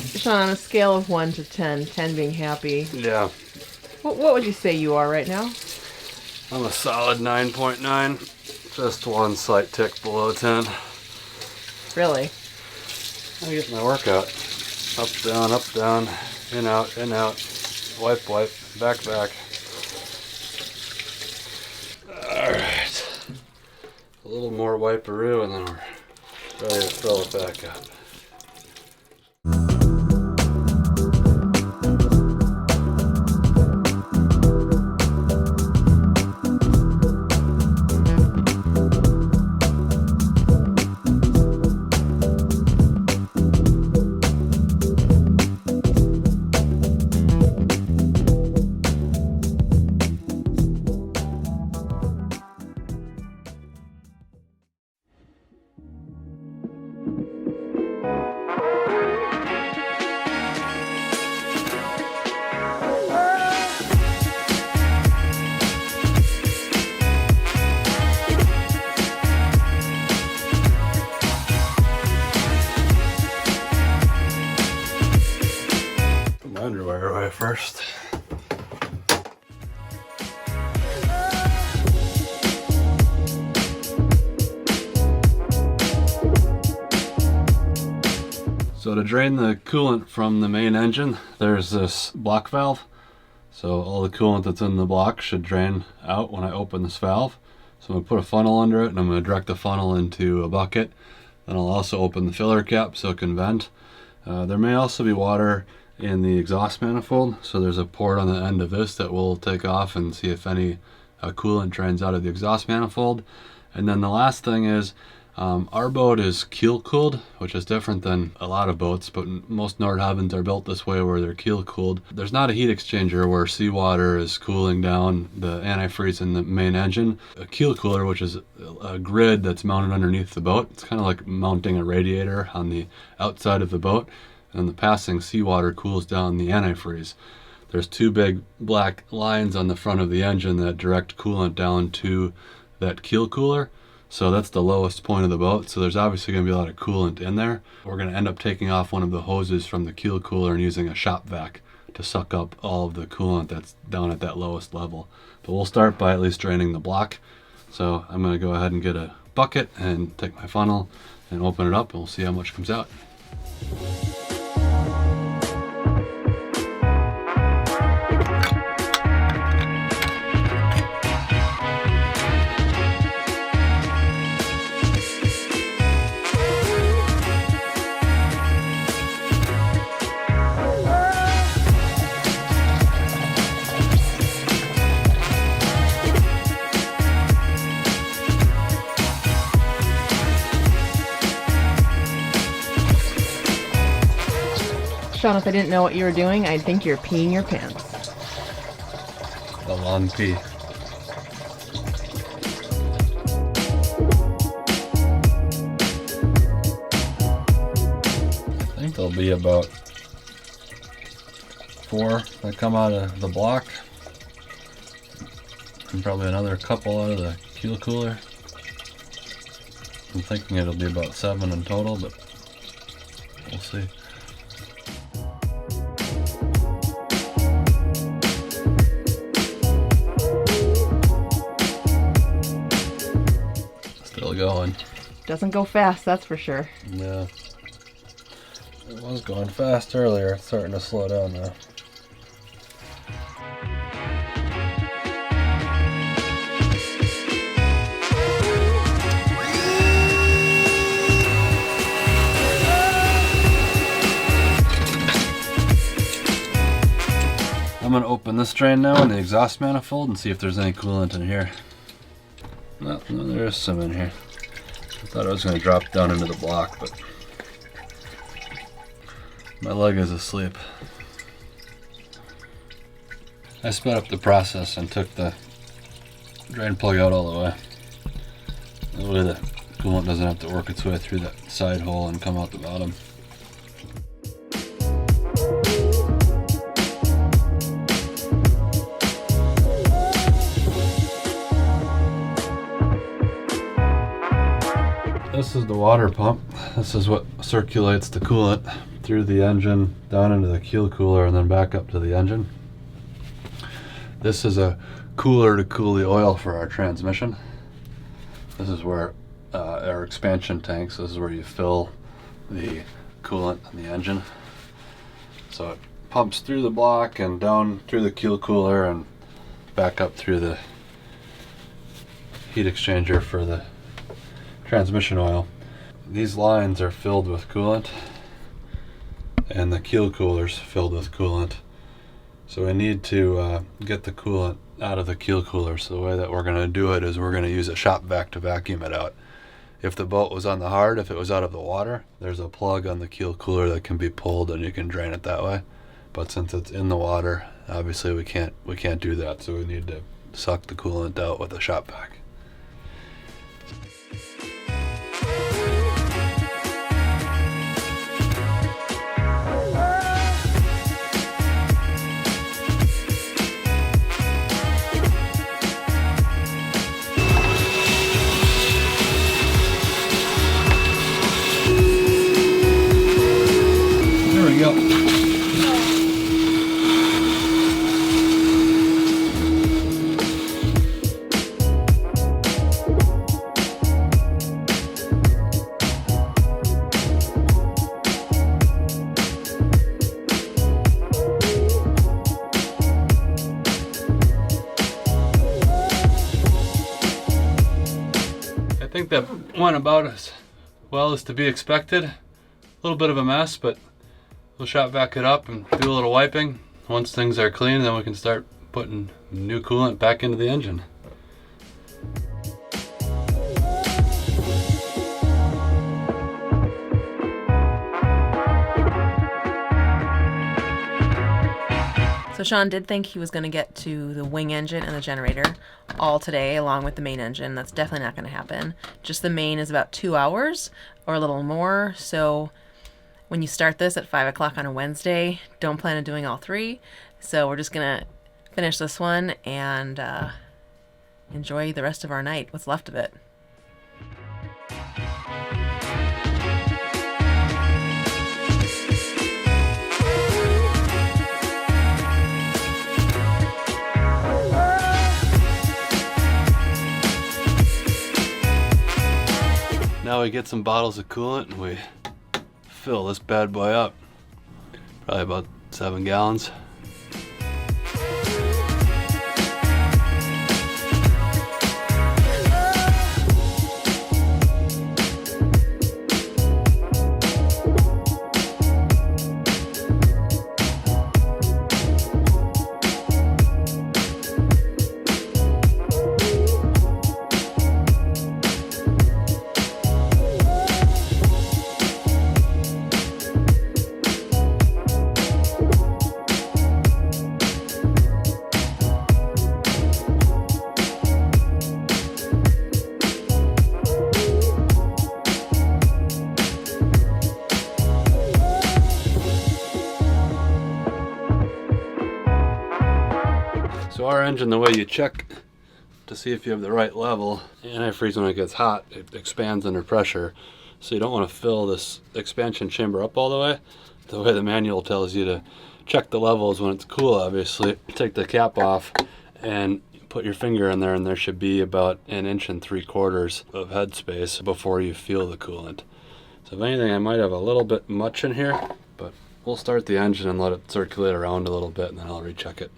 Sean, on a scale of 1 to 10, 10 being happy, Yeah. what would you say you are right now? I'm a solid 9.9. Just one slight tick below 10. Really? I get my workout. Up, down, in, out, wipe, back. Alright. A little more wiperoo and then we're ready to fill it back up. Underwear away first. So to drain the coolant from the main engine, there's this block valve. So all the coolant that's in the block should drain out when I open this valve. So I'm going to put a funnel under it and I'm going to direct the funnel into a bucket. Then I'll also open the filler cap so it can vent. There may also be water in the exhaust manifold, so there's a port on the end of this that we'll take off and see if any coolant drains out of the exhaust manifold. And then the last thing is our boat is keel cooled, which is different than a lot of boats, but most Nordhavns are built this way where they're keel cooled. There's not a heat exchanger where seawater is cooling down the antifreeze in the main engine. A keel cooler, which is a grid that's mounted underneath the boat, it's kind of like mounting a radiator on the outside of the boat, and the passing seawater cools down the antifreeze. There's two big black lines on the front of the engine that direct coolant down to that keel cooler. So that's the lowest point of the boat. So there's obviously going to be a lot of coolant in there. We're going to end up taking off one of the hoses from the keel cooler and using a shop vac to suck up all of the coolant that's down at that lowest level. But we'll start by at least draining the block. So I'm going to go ahead and get a bucket and take my funnel and open it up and we'll see how much comes out. Sean, if I didn't know what you were doing, I'd think you're peeing your pants. A long pee. I think there'll be about 4 that come out of the block and probably another couple out of the keel cooler. I'm thinking it'll be about 7 in total, but we'll see. Still going. Doesn't go fast, that's for sure. Yeah. It was going fast earlier. It's starting to slow down now. I'm going to open this drain now in the exhaust manifold and see if there's any coolant in here. No, there is some in here. I thought I was going to drop down into the block, but my leg is asleep. I sped up the process and took the drain plug out all the way. That way the coolant doesn't have to work its way through that side hole and come out the bottom. This is the water pump. This is what circulates the coolant through the engine, down into the keel cooler, and then back up to the engine. This is a cooler to cool the oil for our transmission. This is where our expansion tanks, this is where you fill the coolant in the engine. So it pumps through the block and down through the keel cooler and back up through the heat exchanger for the transmission oil. These lines are filled with coolant and the keel cooler's filled with coolant. So we need to get the coolant out of the keel cooler. So the way that we're going to do it is we're going to use a shop vac to vacuum it out. If the boat was on the hard, if it was out of the water, there's a plug on the keel cooler that can be pulled and you can drain it that way. But since it's in the water, obviously we can't do that. So we need to suck the coolant out with a shop vac. There we go. I think that went about as well as to be expected. A little bit of a mess, but we'll shop vac it up and do a little wiping. Once things are clean, then we can start putting new coolant back into the engine. So Sean did think he was going to get to the wing engine and the generator all today along with the main engine. That's definitely not going to happen. Just the main is about 2 hours or a little more. So when you start this at 5 o'clock on a Wednesday, don't plan on doing all three. So we're just going to finish this one and enjoy the rest of our night, what's left of it. Now we get some bottles of coolant and we fill this bad boy up. Probably about 7 gallons. So our engine, the way you check to see if you have the right level, antifreeze when it gets hot, it expands under pressure. So you don't want to fill this expansion chamber up all the way. The way the manual tells you to check the levels when it's cool, obviously. Take the cap off and put your finger in there, and there should be about 1 3/4 inches of headspace before you feel the coolant. So if anything, I might have a little bit much in here, but we'll start the engine and let it circulate around a little bit, and then I'll recheck it.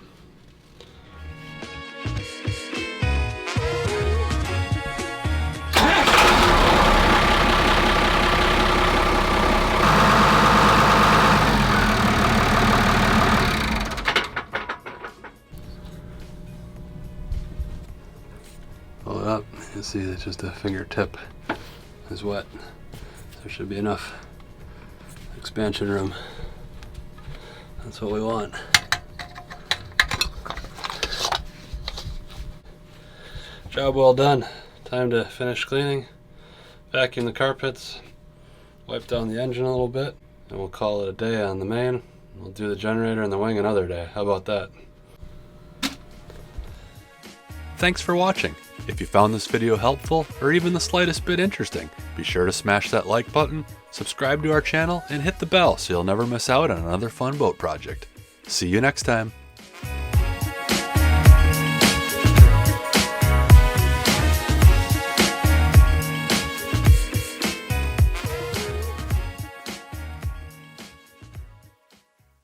Pull it up, you can see that just the fingertip is wet. There should be enough expansion room. That's what we want. Job well done. Time to finish cleaning, vacuum the carpets, wipe down the engine a little bit, and we'll call it a day on the main. We'll do the generator and the wing another day. How about that? Thanks for watching. If you found this video helpful or even the slightest bit interesting, be sure to smash that like button, subscribe to our channel, and hit the bell so you'll never miss out on another fun boat project. See you next time.